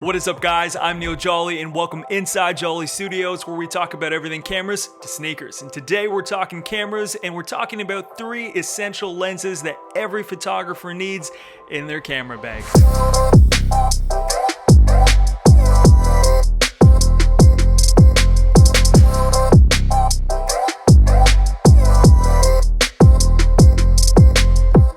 What is up, guys? I'm Neal Jolly and welcome inside Jolly Studios, where we talk about everything cameras to sneakers. And today we're talking cameras, and we're talking about 3 essential lenses that every photographer needs in their camera bag.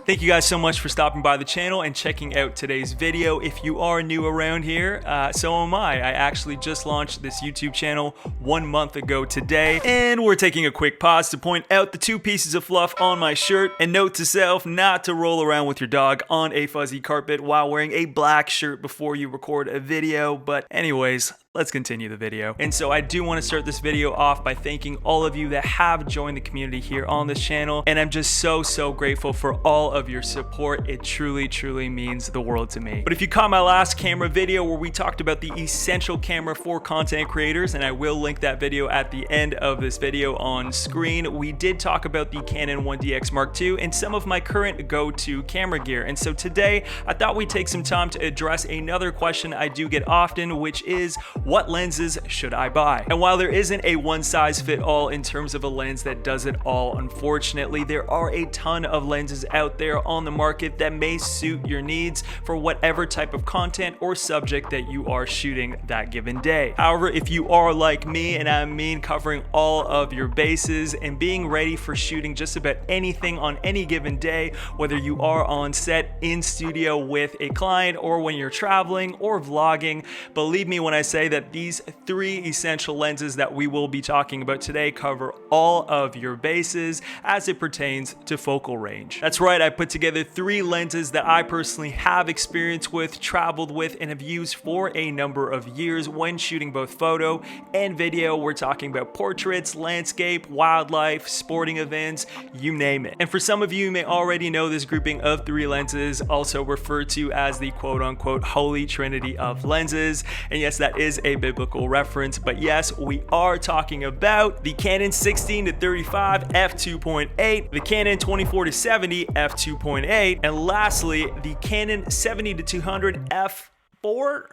Thank you guys so much for stopping by the channel and checking out today's video. If you are new around here, so am I. I actually just launched this YouTube channel 1 month ago today, and we're taking a quick pause to point out the 2 pieces of fluff on my shirt, and note to self not to roll around with your dog on a fuzzy carpet while wearing a black shirt before you record a video. But anyways, let's continue the video. And so I do want to start this video off by thanking all of you that have joined the community here on this channel. And I'm just so grateful for all of your support. It truly means the world to me. But if you caught my last camera video where we talked about the essential camera for content creators, and I will link that video at the end of this video on screen, we did talk about the Canon 1DX Mark II and some of my current go-to camera gear. And so today I thought we'd take some time to address another question I do get often, which is, what lenses should I buy? And while there isn't a one-size-fit-all in terms of a lens that does it all, unfortunately, there are a ton of lenses out there on the market that may suit your needs for whatever type of content or subject that you are shooting that given day. However, if you are like me, and I mean covering all of your bases and being ready for shooting just about anything on any given day, whether you are on set, in studio with a client, or when you're traveling or vlogging, believe me when I say that these 3 essential lenses that we will be talking about today cover all of your bases as it pertains to focal range. That's right, I put together 3 lenses that I personally have experience with, traveled with, and have used for a number of years when shooting both photo and video. We're talking about portraits, landscape, wildlife, sporting events, you name it. And for some of you, you may already know this grouping of 3 lenses, also referred to as the quote-unquote holy trinity of lenses. And yes, that is a biblical reference, but yes, we are talking about the Canon 16-35 f2.8, the Canon 24-70 f2.8, and lastly, the Canon 70-200 f4.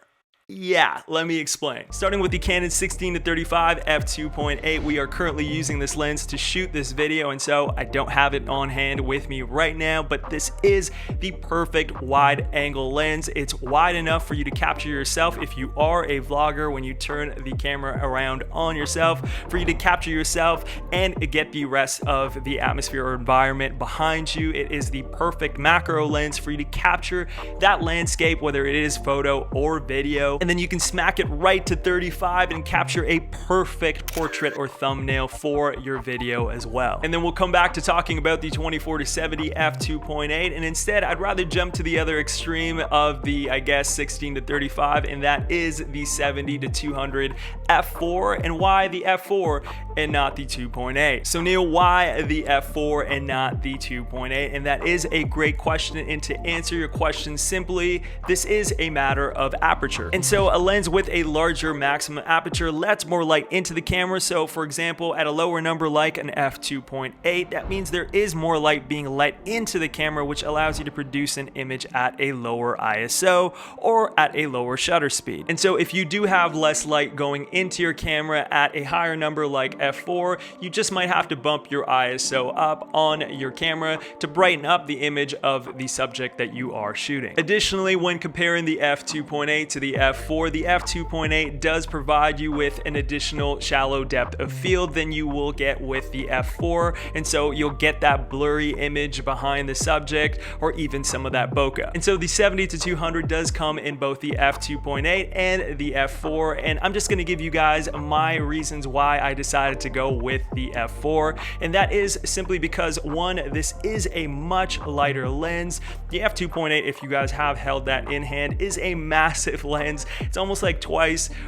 Yeah, let me explain. Starting with the Canon 16-35 f2.8, we are currently using this lens to shoot this video, and so I don't have it on hand with me right now, but this is the perfect wide angle lens. It's wide enough for you to capture yourself if you are a vlogger when you turn the camera around on yourself, for you to capture yourself and get the rest of the atmosphere or environment behind you. It is the perfect macro lens for you to capture that landscape, whether it is photo or video. And then you can smack it right to 35 and capture a perfect portrait or thumbnail for your video as well. And then we'll come back to talking about the 24-70 f2.8, and instead I'd rather jump to the other extreme of the, I guess, 16-35, and that is the 70-200 f4. And why the f4 and not the 2.8? So Neal, why the f4 and not the 2.8? And that is a great question, and to answer your question simply, this is a matter of aperture. And so a lens with a larger maximum aperture lets more light into the camera. So for example, at a lower number like an f2.8, that means there is more light being let into the camera, which allows you to produce an image at a lower ISO or at a lower shutter speed. And so if you do have less light going into your camera at a higher number like f4, you just might have to bump your ISO up on your camera to brighten up the image of the subject that you are shooting. Additionally, when comparing the f2.8 to the f4, the f2.8 does provide you with an additional shallow depth of field than you will get with the f4, and so you'll get that blurry image behind the subject or even some of that bokeh. And so the 70-200 does come in both the f2.8 and the f4, and I'm just going to give you guys my reasons why I decided to go with the f4, and that is simply because, one, this is a much lighter lens. The f2.8, if you guys have held that in hand, is a massive lens. It's almost like 2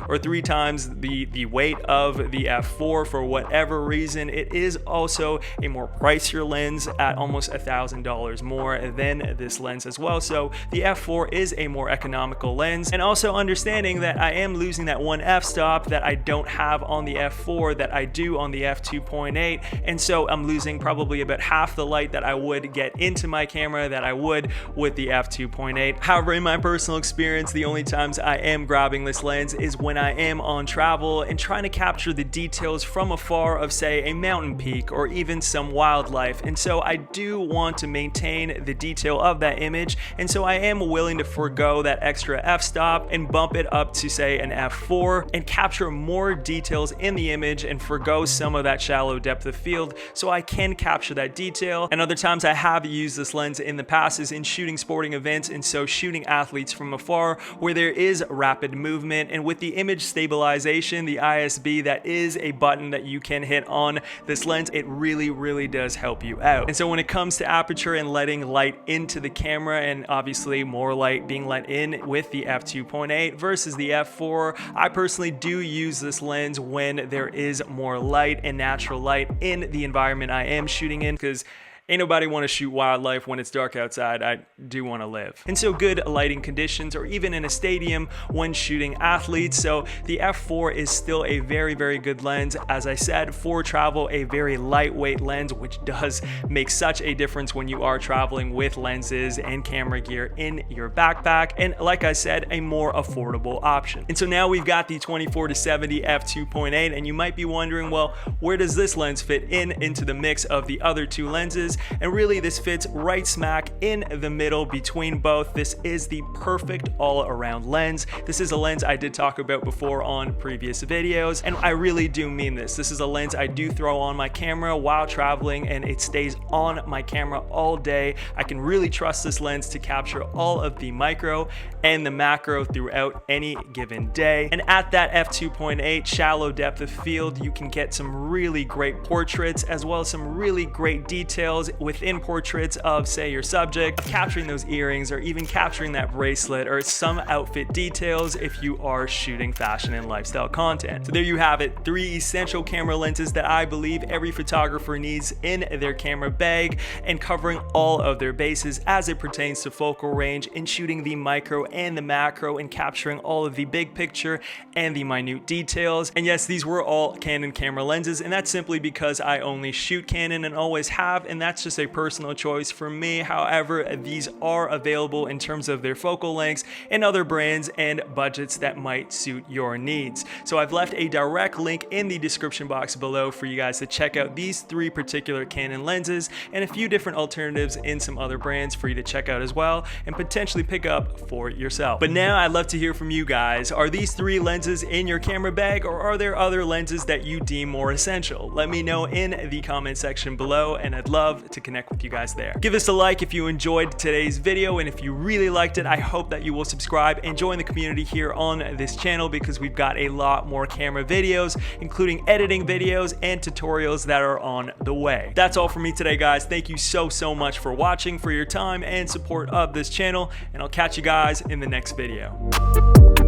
or 3 times the weight of the f4 for whatever reason. It is also a more pricier lens at almost $1,000 more than this lens as well. So the f4 is a more economical lens, and also understanding that I am losing that one f-stop that I don't have on the f4 that I do on the f2.8, and so I'm losing probably about half the light that I would get into my camera that I would with the f2.8. However, in my personal experience, the only times I am grabbing this lens is when I am on travel and trying to capture the details from afar of, say, a mountain peak or even some wildlife. And so I do want to maintain the detail of that image, and so I am willing to forego that extra f-stop and bump it up to, say, an f4 and capture more details in the image and forego some of that shallow depth of field so I can capture that detail. And other times I have used this lens in the past is in shooting sporting events, and so shooting athletes from afar where there is rapid movement, and with the image stabilization, the ISB, that is a button that you can hit on this lens, it really does help you out. And so when it comes to aperture and letting light into the camera, and obviously more light being let in with the f2.8 versus the f4, I personally do use this lens when there is more light and natural light in the environment I am shooting in, because ain't nobody want to shoot wildlife when it's dark outside. I do want to live. And so good lighting conditions, or even in a stadium when shooting athletes. So the f4 is still a very good lens. As I said, for travel, a very lightweight lens, which does make such a difference when you are traveling with lenses and camera gear in your backpack. And like I said, a more affordable option. And so now we've got the 24-70 f2.8, and you might be wondering, well, where does this lens fit into the mix of the other two lenses? And really, this fits right smack in the middle between both. This is the perfect all-around lens. This is a lens I did talk about before on previous videos, and I really do mean this. This is a lens I do throw on my camera while traveling, and it stays on my camera all day. I can really trust this lens to capture all of the micro and the macro throughout any given day. And at that f2.8 shallow depth of field, you can get some really great portraits as well as some really great details within portraits of, say, your subject, of capturing those earrings or even capturing that bracelet or some outfit details if you are shooting fashion and lifestyle content. So there you have it, 3 essential camera lenses that I believe every photographer needs in their camera bag, and covering all of their bases as it pertains to focal range in shooting the micro and the macro and capturing all of the big picture and the minute details. And yes, these were all Canon camera lenses, and that's simply because I only shoot Canon and always have, and that's just a personal choice for me. However, these are available in terms of their focal lengths and other brands and budgets that might suit your needs. So I've left a direct link in the description box below for you guys to check out these 3 particular Canon lenses and a few different alternatives in some other brands for you to check out as well and potentially pick up for yourself. But now I'd love to hear from you guys. Are these 3 lenses in your camera bag, or are there other lenses that you deem more essential? Let me know in the comment section below, and I'd love to connect with you guys there. Give us a like if you enjoyed today's video, and if you really liked it, I hope that you will subscribe and join the community here on this channel, because we've got a lot more camera videos, including editing videos and tutorials that are on the way. That's all for me today, guys. Thank you so much for watching, for your time and support of this channel, and I'll catch you guys in the next video.